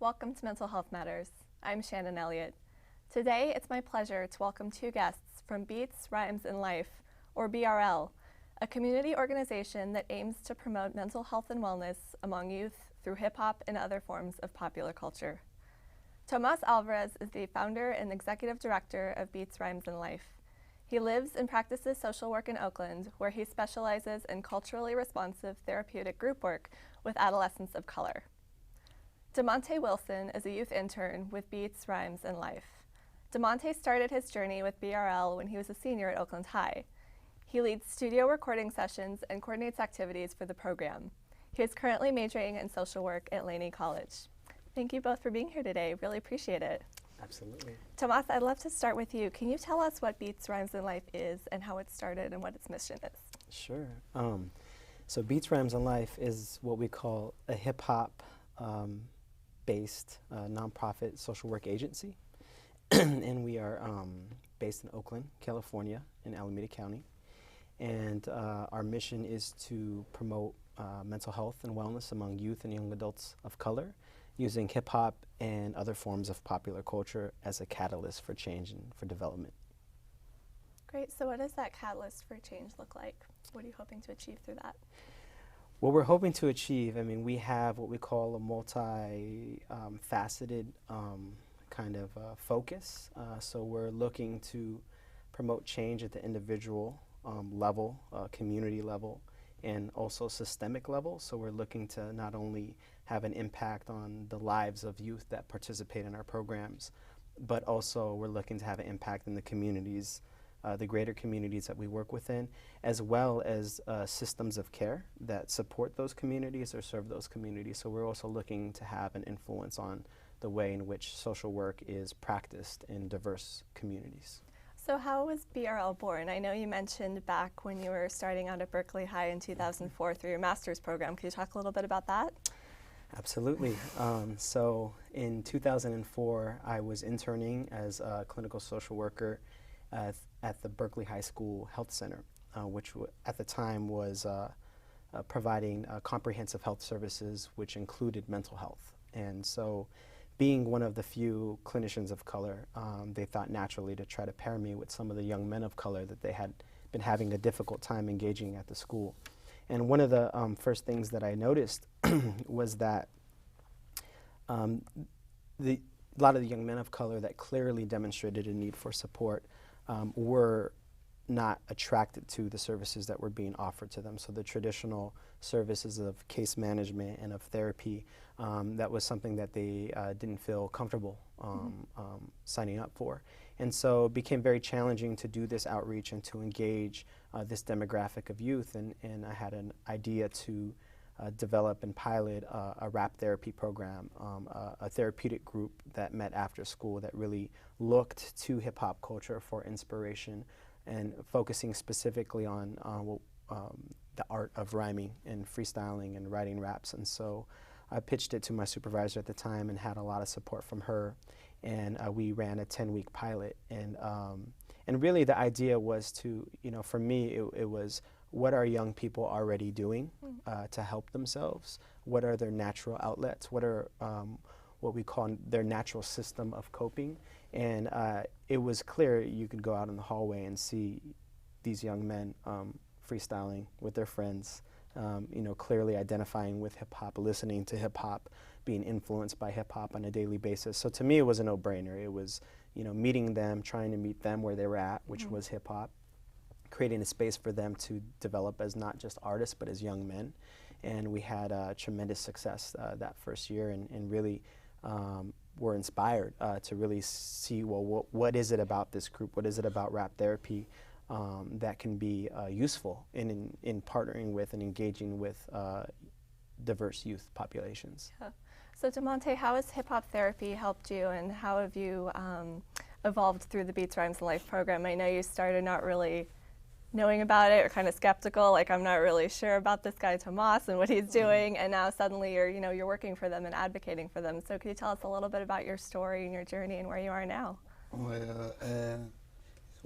Welcome to Mental Health Matters. I'm Shannon Eliot. Today, it's my pleasure to welcome two guests from Beats, Rhymes, and Life, or BRL, a community organization that aims to promote mental health and wellness among youth through hip-hop and other forms of popular culture. Tomas Alvarez is the founder and executive director of Beats, Rhymes, and Life. He lives and practices social work in Oakland, where he specializes in culturally responsive therapeutic group work with adolescents of color. Damontae Wilson is a youth intern with Beats, Rhymes, and Life. Damontae started his journey with BRL when he was a senior at Oakland High. He leads studio recording sessions and coordinates activities for the program. He is currently majoring in social work at Laney College. Thank you both for being here today. Really appreciate it. Absolutely. Tomas, I'd love to start with you. Can you tell us what Beats, Rhymes, and Life is and how it started and what its mission is? Sure. So Beats, Rhymes, and Life is what we call a hip-hop based nonprofit social work agency. And we are based in Oakland, California, in Alameda County. And our mission is to promote mental health and wellness among youth and young adults of color, using hip-hop and other forms of popular culture as a catalyst for change and for development. Great. So what does that catalyst for change look like? What are you hoping to achieve through that? What we're hoping to achieve, we have what we call a multi-faceted kind of focus. So we're looking to promote change at the individual level, community level, and also systemic level. So we're looking to not only have an impact on the lives of youth that participate in our programs, but also we're looking to have an impact in the communities, the greater communities that we work within, as well as systems of care that support those communities or serve those communities. So we're also looking to have an influence on the way in which social work is practiced in diverse communities. So how was BRL born? I know you mentioned back when you were starting out at Berkeley High in 2004 through your master's program. Can you talk a little bit about that? Absolutely. So in 2004, I was interning as a clinical social worker at the Berkeley High School Health Center, which at the time was providing comprehensive health services, which included mental health. And so being one of the few clinicians of color, they thought naturally to try to pair me with some of the young men of color that they had been having a difficult time engaging at the school. And one of the first things that I noticed was that a lot of the young men of color that clearly demonstrated a need for support were not attracted to the services that were being offered to them. So the traditional services of case management and of therapy, that was something that they didn't feel comfortable signing up for. And so it became very challenging to do this outreach and to engage this demographic of youth. And I had an idea to develop and pilot a rap therapy program, a therapeutic group that met after school that really looked to hip-hop culture for inspiration and focusing specifically on the art of rhyming and freestyling and writing raps. And so I pitched it to my supervisor at the time and had a lot of support from her. And we ran a 10-week pilot. And really the idea was to, for me, it was, what are young people already doing to help themselves? What are their natural outlets? What are what we call their natural system of coping? And it was clear you could go out in the hallway and see these young men freestyling with their friends, clearly identifying with hip-hop, listening to hip-hop, being influenced by hip-hop on a daily basis. So to me, it was a no-brainer. It was, meeting them, trying to meet them where they were at, which was hip-hop, creating a space for them to develop as not just artists, but as young men. And we had tremendous success that first year and really were inspired to really see, well, what is it about this group? What is it about rap therapy that can be useful in partnering with and engaging with diverse youth populations? Yeah. So Damontae, how has hip-hop therapy helped you, and how have you evolved through the Beats, Rhymes, and Life program? I know you started not really knowing about it or kind of skeptical, like I'm not really sure about this guy Tomas and what he's doing, and now suddenly you're working for them and advocating for them. So could you tell us a little bit about your story and your journey and where you are now? Well,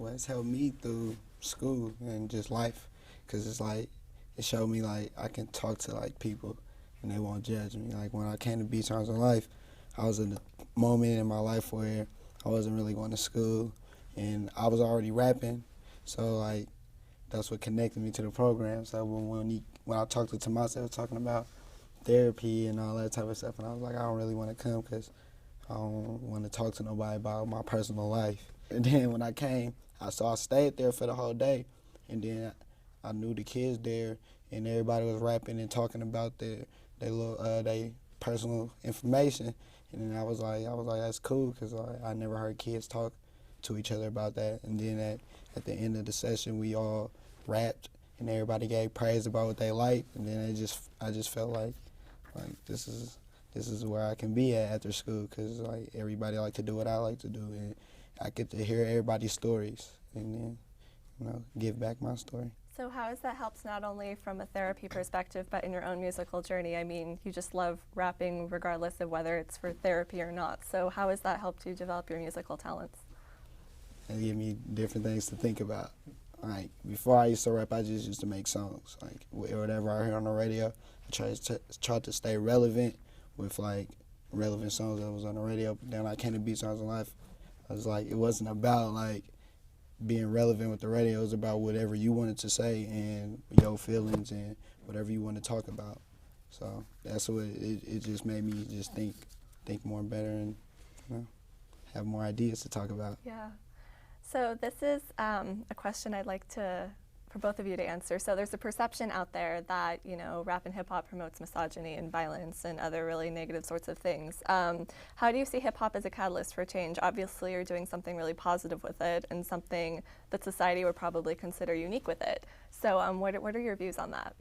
it's helped me through school and just life, because it's like, it showed me like I can talk to like people and they won't judge me. Like when I came to Beats, Rhymes, and Life, I was in a moment in my life where I wasn't really going to school, and I was already rapping, so like that's what connected me to the program. So when I talked to Tomas, they was talking about therapy and all that type of stuff, and I was like, I don't really want to come because I don't want to talk to nobody about my personal life. And then when I came, I stayed there for the whole day, and then I knew the kids there, and everybody was rapping and talking about their personal information. And then I was like, that's cool, because I never heard kids talk to each other about that. And then at the end of the session, we all rapped, and everybody gave praise about what they liked. And then I just felt like this is where I can be at after school, because like everybody like to do what I like to do, and I get to hear everybody's stories, and then give back my story. So how has that helped not only from a therapy perspective, but in your own musical journey? I mean, you just love rapping regardless of whether it's for therapy or not. So how has that helped you develop your musical talents? It gave me different things to think about. Like, before I used to rap, I just used to make songs. Like, whatever I hear on the radio, I tried to stay relevant with, like, relevant songs that was on the radio. But then, like, Candy Beat Songs in Life, I was like, it wasn't about, like, being relevant with the radio. It was about whatever you wanted to say and your feelings and whatever you want to talk about. So that's what it just made me just think more better and have more ideas to talk about. Yeah. So this is a question I'd like for both of you to answer. So there's a perception out there that, rap and hip hop promotes misogyny and violence and other really negative sorts of things. How do you see hip hop as a catalyst for change? Obviously, you're doing something really positive with it and something that society would probably consider unique with it. So what are your views on that?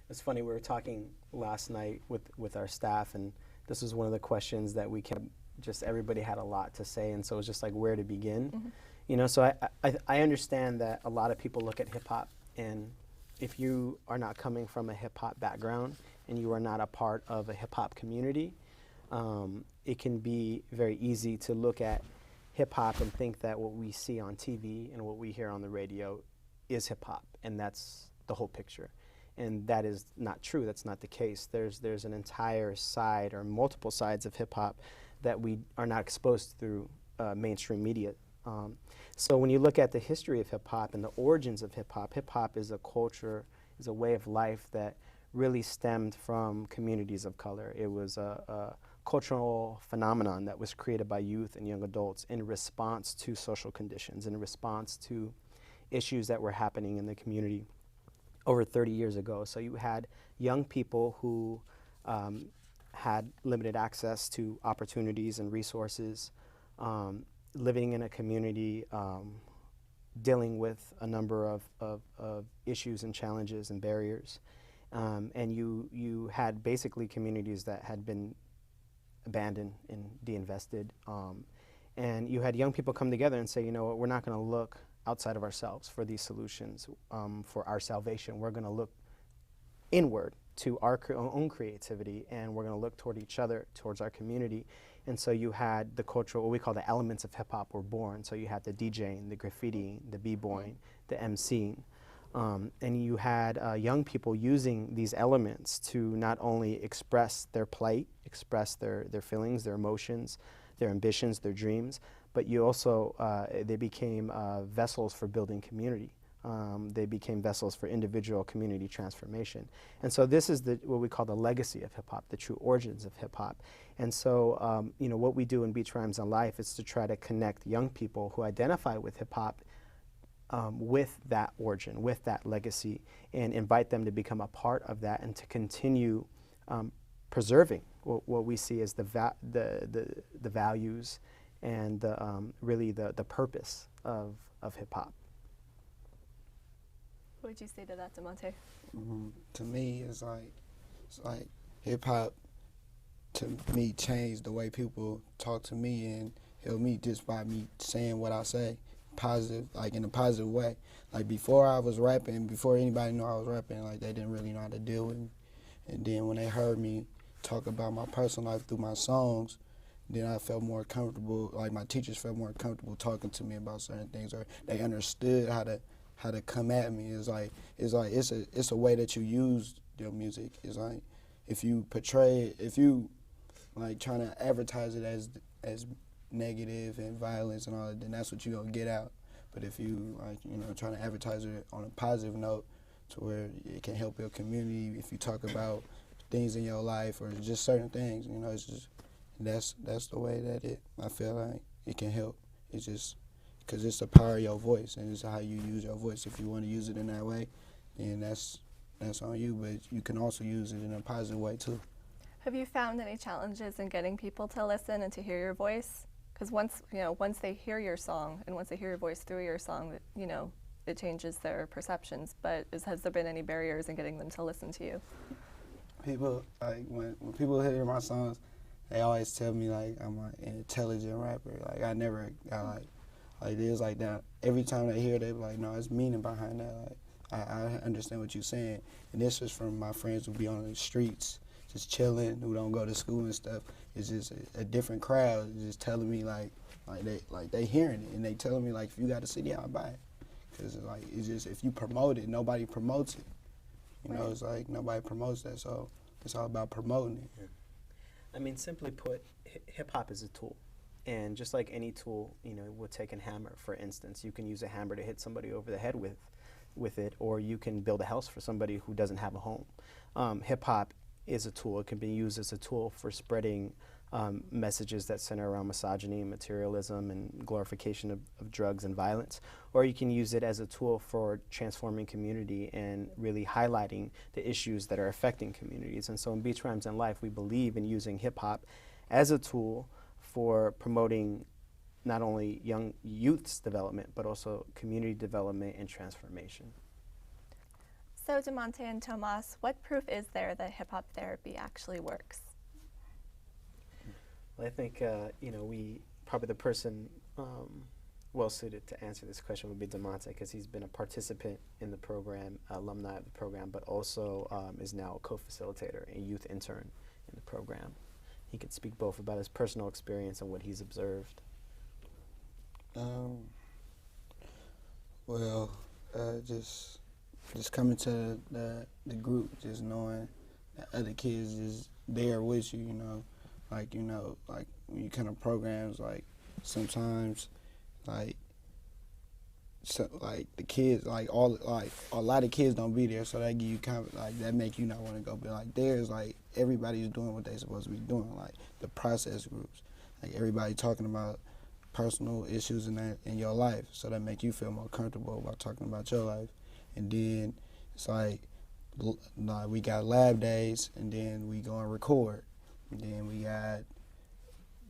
It's funny, we were talking last night with our staff, and this was one of the questions that we kept, just everybody had a lot to say, and so it was just like where to begin. Mm-hmm. So I understand that a lot of people look at hip-hop, and if you are not coming from a hip-hop background and you are not a part of a hip-hop community, it can be very easy to look at hip-hop and think that what we see on TV and what we hear on the radio is hip-hop, and that's the whole picture. And that is not true. That's not the case. There's an entire side or multiple sides of hip-hop that we are not exposed through mainstream media. So when you look at the history of hip-hop and the origins of hip-hop, hip-hop is a culture, is a way of life that really stemmed from communities of color. It was a cultural phenomenon that was created by youth and young adults in response to social conditions, in response to issues that were happening in the community over 30 years ago. So you had young people who had limited access to opportunities and resources, living in a community, dealing with a number of issues and challenges and barriers. And you had basically communities that had been abandoned and de-invested. And you had young people come together and say, we're not going to look outside of ourselves for these solutions, for our salvation. We're going to look inward to our own creativity, and we're going to look toward each other, towards our community. And so you had the cultural, what we call the elements of hip-hop were born. So you had the DJing, the graffitiing, the b-boying, the MCing. And you had young people using these elements to not only express their plight, express their feelings, their emotions, their ambitions, their dreams, but you also, they became vessels for building community. They became vessels for individual community transformation. And so this is what we call the legacy of hip-hop, the true origins of hip-hop. And so, what we do in Beats, Rhymes, and Life is to try to connect young people who identify with hip-hop with that origin, with that legacy, and invite them to become a part of that and to continue preserving what we see as the values and really the purpose of hip-hop. What would you say to that, Damontae? To me, it's like hip-hop, to me, changed the way people talk to me and help me just by me saying what I say, positive, like in a positive way. Like before I was rapping, before anybody knew I was rapping, like they didn't really know how to deal with me. And then when they heard me talk about my personal life through my songs, then I felt more comfortable, like my teachers felt more comfortable talking to me about certain things, or they understood how to come at me. It's a way that you use your music. It's like if you portray, if you like trying to advertise it as negative and violence and all that, then that's what you're gonna get out. But if you trying to advertise it on a positive note to where it can help your community, if you talk about things in your life or just certain things, it's just that's the way that I feel like it can help. It's just because it's the power of your voice and it's how you use your voice. If you want to use it in that way, then that's on you. But you can also use it in a positive way too. Have you found any challenges in getting people to listen and to hear your voice? Because once they hear your song and once they hear your voice through your song, it changes their perceptions. But has there been any barriers in getting them to listen to you? People, like, when people hear my songs, they always tell me, like, I'm an intelligent rapper. Like, it is like that. Every time they hear it, they be like, no, it's meaning behind that. Like, I understand what you're saying. And this is from my friends who be on the streets, just chilling, who don't go to school and stuff. It's just a different crowd. It's just telling me, like they hearing it. And they telling me, like, if you got a CD, I'll buy it. Because, it's just, if you promote it, nobody promotes it. Right. It's like nobody promotes that, so it's all about promoting it. Yeah. I mean, simply put, hip-hop is a tool. And just like any tool, we'll take a hammer, for instance. You can use a hammer to hit somebody over the head with it, or you can build a house for somebody who doesn't have a home. Hip-hop is a tool. It can be used as a tool for spreading messages that center around misogyny, materialism, and glorification of drugs and violence. Or you can use it as a tool for transforming community and really highlighting the issues that are affecting communities. And so in Beats, Rhymes, and Life, we believe in using hip-hop as a tool for promoting not only young youth's development, but also community development and transformation. So Damontae and Tomas, what proof is there that hip-hop therapy actually works? Well, I think, we probably the person well suited to answer this question would be Damontae, because he's been a participant in the program, alumni of the program, but also is now a co-facilitator and youth intern in the program. He could speak both about his personal experience and what he's observed. Just coming to the group, just knowing that other kids is there with you, like when you come to programs, like sometimes, the kids, a lot of kids don't be there, so that give you that make you not want to go. But there's everybody's doing what they supposed to be doing, the process groups, everybody talking about personal issues in your life, so that make you feel more comfortable about talking about your life. And then it's we got lab days, and then we go and record, and then we got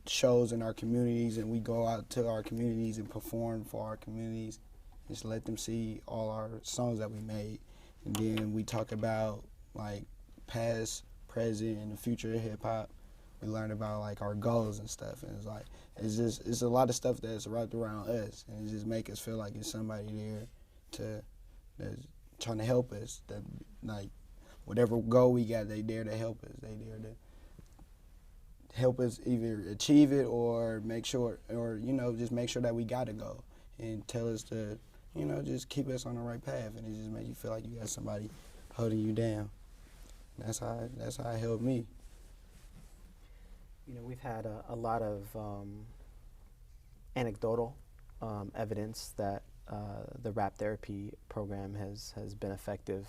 shows in our communities, and we go out to our communities and perform for our communities, just let them see all our songs that we made. And then we talk about past, present, and the future of hip hop. We learn about our goals and stuff, and it's a lot of stuff that's wrapped around us, and it just make us feel like it's somebody there that's trying to help us. That whatever goal we got, they there to help us. They there to help us either achieve it or make sure, or just make sure that we got to go, and tell us to just keep us on the right path, and it just make you feel like you got somebody holding you down. That's how it helped me. We've had a lot of anecdotal evidence that the rap therapy program has been effective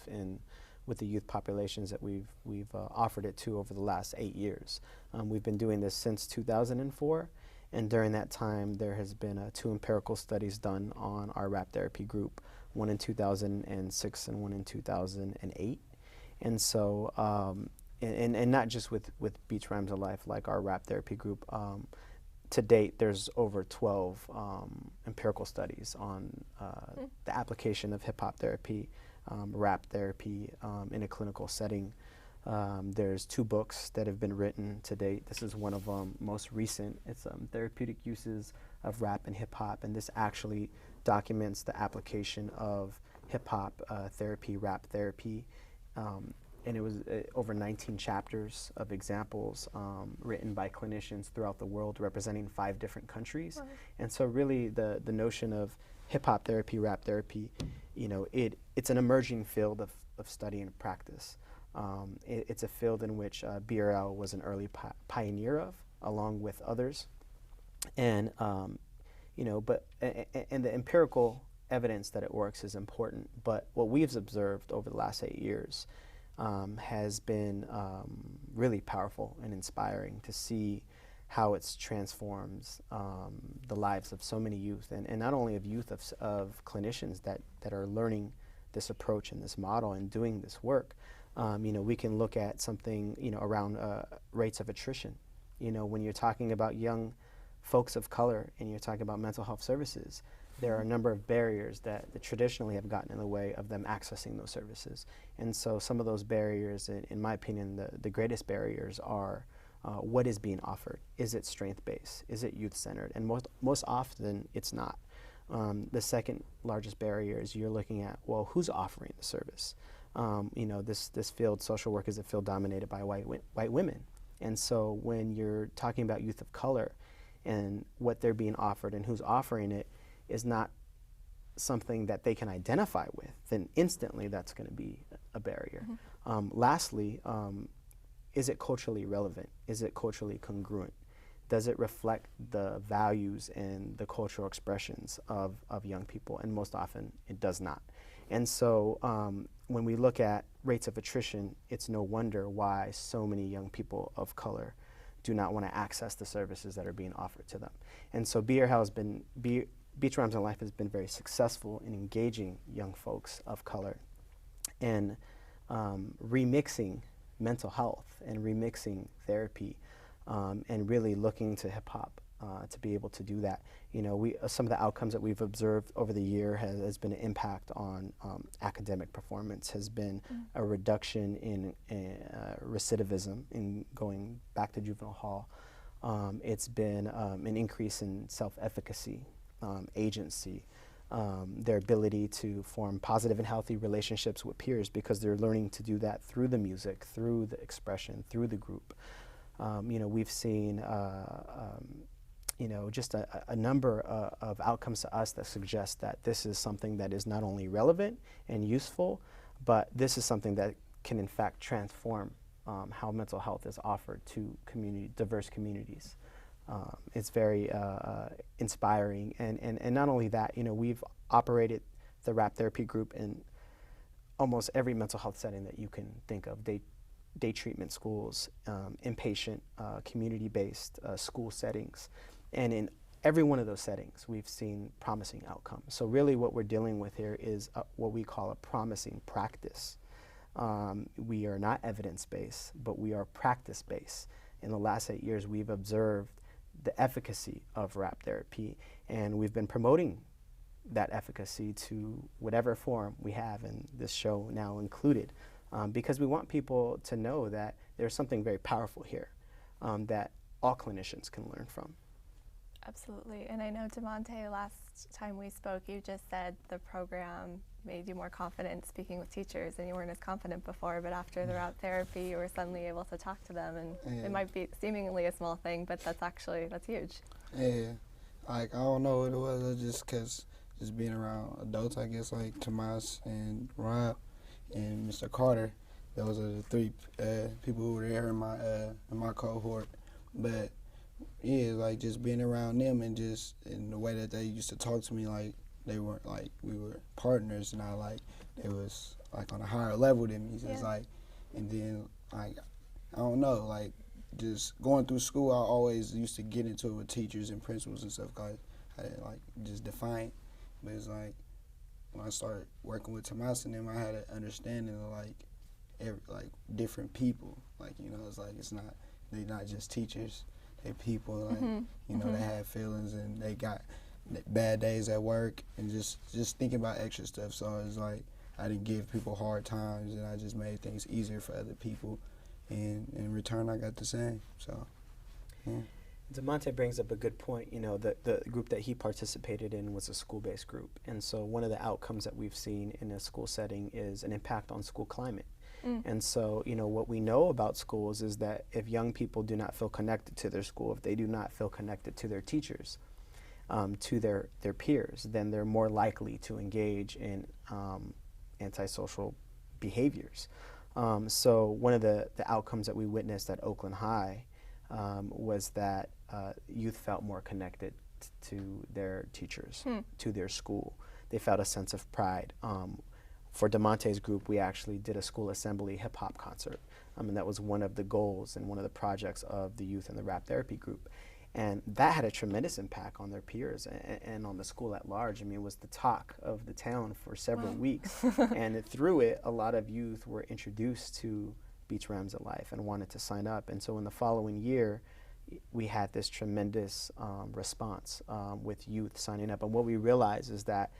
with the youth populations that we've offered it to over the last 8 years. We've been doing this since 2004, and during that time there has been 2 empirical studies done on our rap therapy group, one in 2006 and one in 2008. And so, and not just with Beats, Rhymes, and Life, like our rap therapy group. To date, there's over 12 empirical studies on the application of hip-hop therapy, rap therapy in a clinical setting. There's 2 books that have been written to date. This is one of them, most recent. It's Therapeutic Uses of Rap and Hip-Hop, and this actually documents the application of hip-hop therapy, rap therapy. And it was over 19 chapters of examples written by clinicians throughout the world representing 5 different countries. Right. And so really the notion of hip-hop therapy, rap therapy, it's an emerging field of study and practice. It's a field in which BRL was an early pioneer of, along with others. And, and the empirical evidence that it works is important. But what we've observed over the last 8 years has been really powerful and inspiring to see how it transforms the lives of so many youth, and not only of youth, of clinicians that are learning this approach and this model and doing this work. We can look at something, around rates of attrition. When you're talking about young folks of color and you're talking about mental health services, there are a number of barriers that traditionally have gotten in the way of them accessing those services. And so some of those barriers, in my opinion, the greatest barriers are what is being offered. Is it strength-based? Is it youth-centered? And most often, it's not. The second largest barrier is you're looking at, well, who's offering the service? This field, social work, is a field dominated by white women. And so when you're talking about youth of color and what they're being offered and who's offering it is not something that they can identify with, then instantly that's going to be a barrier. Lastly, is it culturally relevant? Is it culturally congruent? Does it reflect the values and the cultural expressions of young people? And most often, it does not. And so when we look at rates of attrition, it's no wonder why so many young people of color do not want to access the services that are being offered to them. And so Beach Rhymes and Life has been very successful in engaging young folks of color and remixing mental health and remixing therapy and really looking to hip hop to be able to do that. Some of the outcomes that we've observed over the year has been an impact on academic performance, has been a reduction in recidivism in going back to juvenile hall. It's been an increase in self-efficacy, agency, their ability to form positive and healthy relationships with peers because they're learning to do that through the music, through the expression, through the group. We've seen just a number of outcomes to us that suggest that this is something that is not only relevant and useful, but this is something that can in fact transform how mental health is offered to diverse communities. It's very inspiring, and not only that, we've operated the RAP therapy group in almost every mental health setting that you can think of. Day treatment schools, inpatient, community-based school settings. And in every one of those settings, we've seen promising outcomes. So really what we're dealing with here is what we call a promising practice. We are not evidence-based, but we are practice-based. In the last 8 years, we've observed the efficacy of RAP therapy, and we've been promoting that efficacy to whatever form we have, and this show now included. Because we want people to know that there's something very powerful here that all clinicians can learn from. Absolutely. And I know, Damontae, last time we spoke, you just said the program made you more confident speaking with teachers, and you weren't as confident before, but after the route therapy, you were suddenly able to talk to them, and it might be seemingly a small thing, but that's huge. Yeah. I don't know what it was, just because just being around adults, I guess, like Tomas and Rob and Mr. Carter. Those are the three people who were there in my cohort. But yeah, like just being around them and just in the way that they used to talk to me, like they weren't like we were partners, and they was like on a higher level than me. Just like, and then like I don't know, like just going through school, I always used to get into it with teachers and principals and stuff. Like I didn't like just defiant, but it's like when I started working with Tomas and them, I had an understanding of like different people. Like it's like they're not just teachers. They people, like, they have feelings and they got bad days at work and just thinking about extra stuff. So it's like I didn't give people hard times, and I just made things easier for other people. And in return, I got the same. So, yeah. Damontae brings up a good point. The group that he participated in was a school-based group. And so one of the outcomes that we've seen in a school setting is an impact on school climate. And so, what we know about schools is that if young people do not feel connected to their school, if they do not feel connected to their teachers, to their peers, then they're more likely to engage in antisocial behaviors. So one of the outcomes that we witnessed at Oakland High was that youth felt more connected to their teachers, to their school. They felt a sense of pride. For Damontae's group, we actually did a school assembly hip-hop concert. And that was one of the goals and one of the projects of the youth in the rap therapy group. And that had a tremendous impact on their peers and on the school at large. I mean, it was the talk of the town for several weeks. And through it, a lot of youth were introduced to Beats Rhymes and Life and wanted to sign up. And so in the following year, we had this tremendous response with youth signing up. And what we realized is that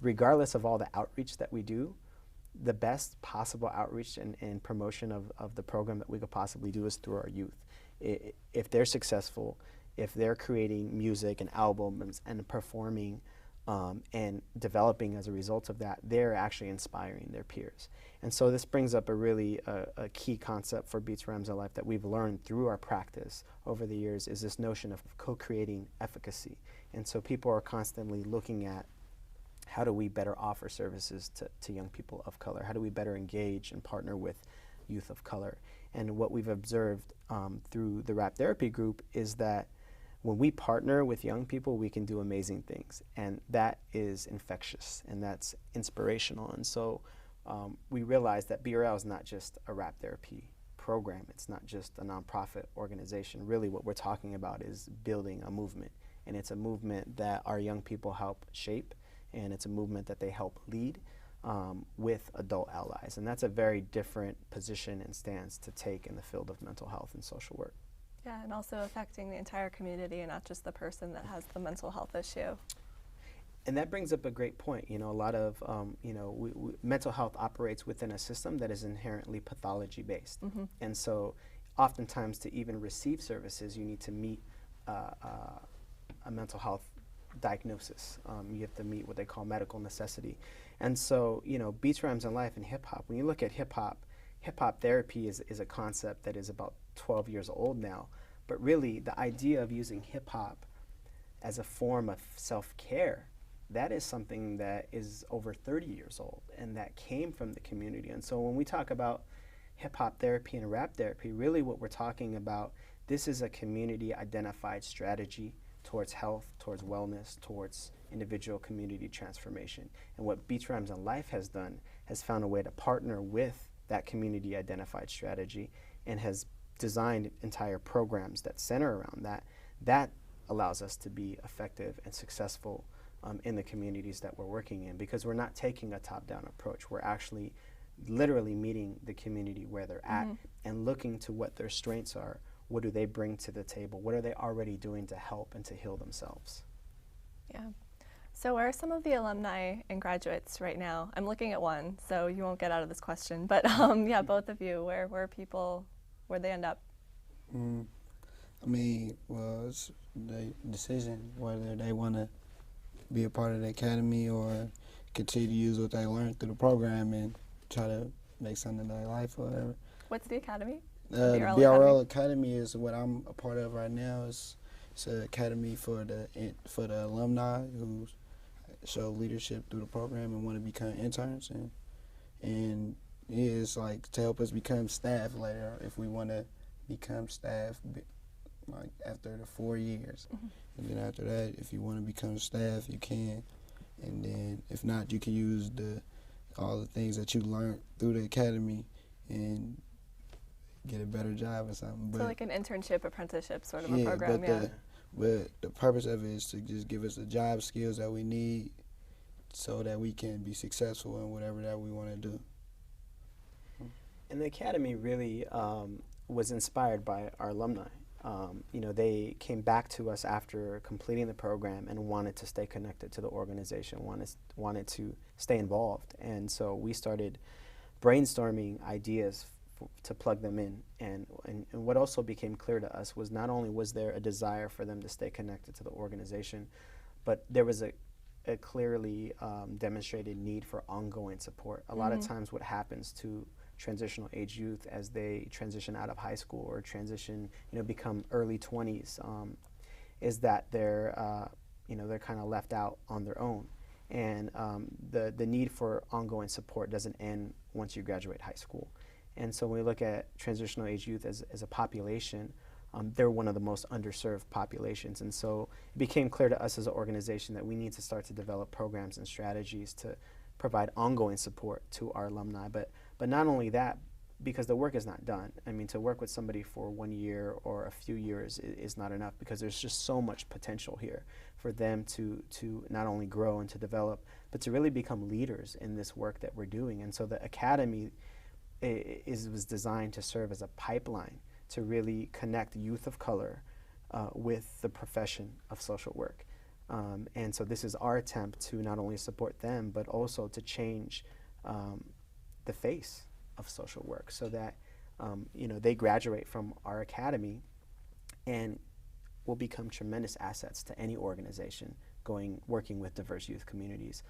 regardless of all the outreach that we do, the best possible outreach and promotion of the program that we could possibly do is through our youth. If they're successful, if they're creating music and albums and performing and developing as a result of that, they're actually inspiring their peers. And so this brings up a really a key concept for Beats Rhymes and Life that we've learned through our practice over the years is this notion of co-creating efficacy. And so people are constantly looking at how do we better offer services to young people of color? How do we better engage and partner with youth of color? And what we've observed through the rap therapy group is that when we partner with young people, we can do amazing things. And that is infectious and that's inspirational. And so we realized that BRL is not just a rap therapy program. It's not just a nonprofit organization. Really what we're talking about is building a movement. And it's a movement that our young people help shape. And it's a movement that they help lead with adult allies. And that's a very different position and stance to take in the field of mental health and social work. Yeah, and also affecting the entire community and not just the person that has the mental health issue. And that brings up a great point. You know, a lot of, mental health operates within a system that is inherently pathology-based. And so oftentimes to even receive services, you need to meet a mental health diagnosis. You have to meet what they call medical necessity. And so, Beats, Rhymes, and Life and hip-hop, when you look at hip-hop therapy is a concept that is about 12 years old now. But really, the idea of using hip-hop as a form of self-care, that is something that is over 30 years old, and that came from the community. And so when we talk about hip-hop therapy and rap therapy, really what we're talking about, this is a community-identified strategy towards health, towards wellness, towards individual community transformation. And what Beats, Rhymes, and Life has done has found a way to partner with that community identified strategy and has designed entire programs that center around that. That allows us to be effective and successful in the communities that we're working in, because we're not taking a top-down approach. We're actually literally meeting the community where they're at and looking to what their strengths are. What do they bring to the table? What are they already doing to help and to heal themselves? Yeah. So where are some of the alumni and graduates right now? I'm looking at one, so you won't get out of this question. But yeah, both of you, where people, where'd they end up? I mean, well, it's their decision whether they want to be a part of the academy or continue to use what they learned through the program and try to make something of their life or whatever. What's the academy? The BRL Academy is what I'm a part of right now. It's an academy for the alumni who show leadership through the program and want to become interns, and it's like to help us become staff later if we want to become staff like after the 4 years. And then after that, if you want to become staff, you can. And then if not, you can use all the things that you learned through the academy and get a better job or something. So like an internship, apprenticeship sort of a program, But the purpose of it is to just give us the job skills that we need so that we can be successful in whatever that we want to do. And the academy really was inspired by our alumni. They came back to us after completing the program and wanted to stay connected to the organization, wanted to stay involved. And so we started brainstorming ideas to plug them in. And what also became clear to us was not only was there a desire for them to stay connected to the organization, but there was a clearly demonstrated need for ongoing support. A lot of times what happens to transitional age youth as they transition out of high school or transition, become early 20s, is that they're kind of left out on their own. And the need for ongoing support doesn't end once you graduate high school. And so when we look at transitional age youth as a population, they're one of the most underserved populations. And so it became clear to us as an organization that we need to start to develop programs and strategies to provide ongoing support to our alumni. But not only that, because the work is not done. I mean, to work with somebody for 1 year or a few years is not enough, because there's just so much potential here for them to not only grow and to develop, but to really become leaders in this work that we're doing. And so the Academy was designed to serve as a pipeline to really connect youth of color with the profession of social work. And so this is our attempt to not only support them, but also to change the face of social work, so that they graduate from our academy and will become tremendous assets to any organization working with diverse youth communities.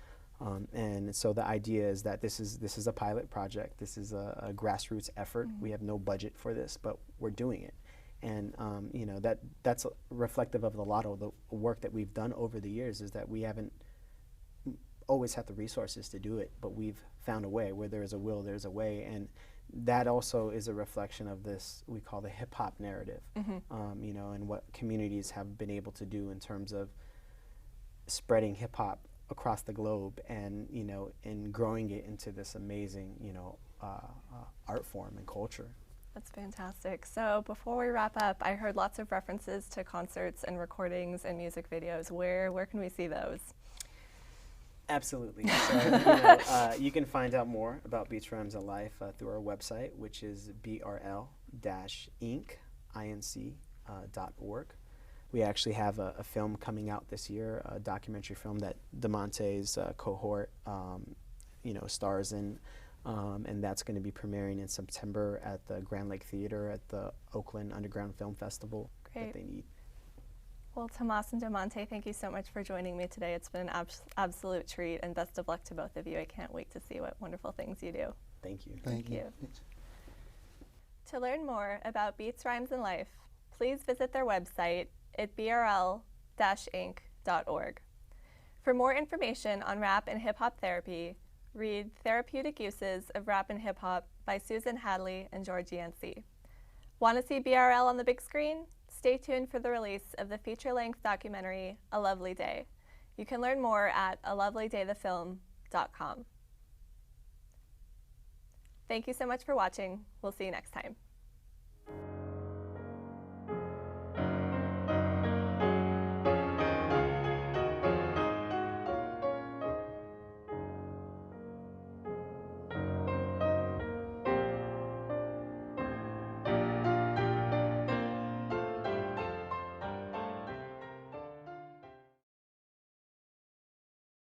And so the idea is that this is a pilot project. This is a grassroots effort. We have no budget for this, but we're doing it. And that's reflective of a lot of the work that we've done over the years, is that we haven't always had the resources to do it, but we've found a way. Where there is a will, there's a way. And that also is a reflection of this we call the hip hop narrative, and what communities have been able to do in terms of spreading hip hop across the globe, and and growing it into this amazing art form and culture. That's fantastic. So before we wrap up, I heard lots of references to concerts and recordings and music videos. Where can we see those? Absolutely. So you can find out more about Beats, Rhymes, and Life through our website, which is brl-inc.org. We actually have a film coming out this year, a documentary film that Damontae's cohort stars in, and that's going to be premiering in September at the Grand Lake Theater at the Oakland Underground Film Festival. Great. That they need. Well, Tomas and Damontae, thank you so much for joining me today. It's been an absolute treat, and best of luck to both of you. I can't wait to see what wonderful things you do. Thank you. Thank you. To learn more about Beats, Rhymes, and Life, please visit their website at brl-inc.org. For more information on rap and hip-hop therapy, read Therapeutic Uses of Rap and Hip-Hop by Susan Hadley and George Yancey. Want to see BRL on the big screen? Stay tuned for the release of the feature-length documentary, A Lovely Day. You can learn more at alovely-day-thefilm.com. Thank you so much for watching. We'll see you next time.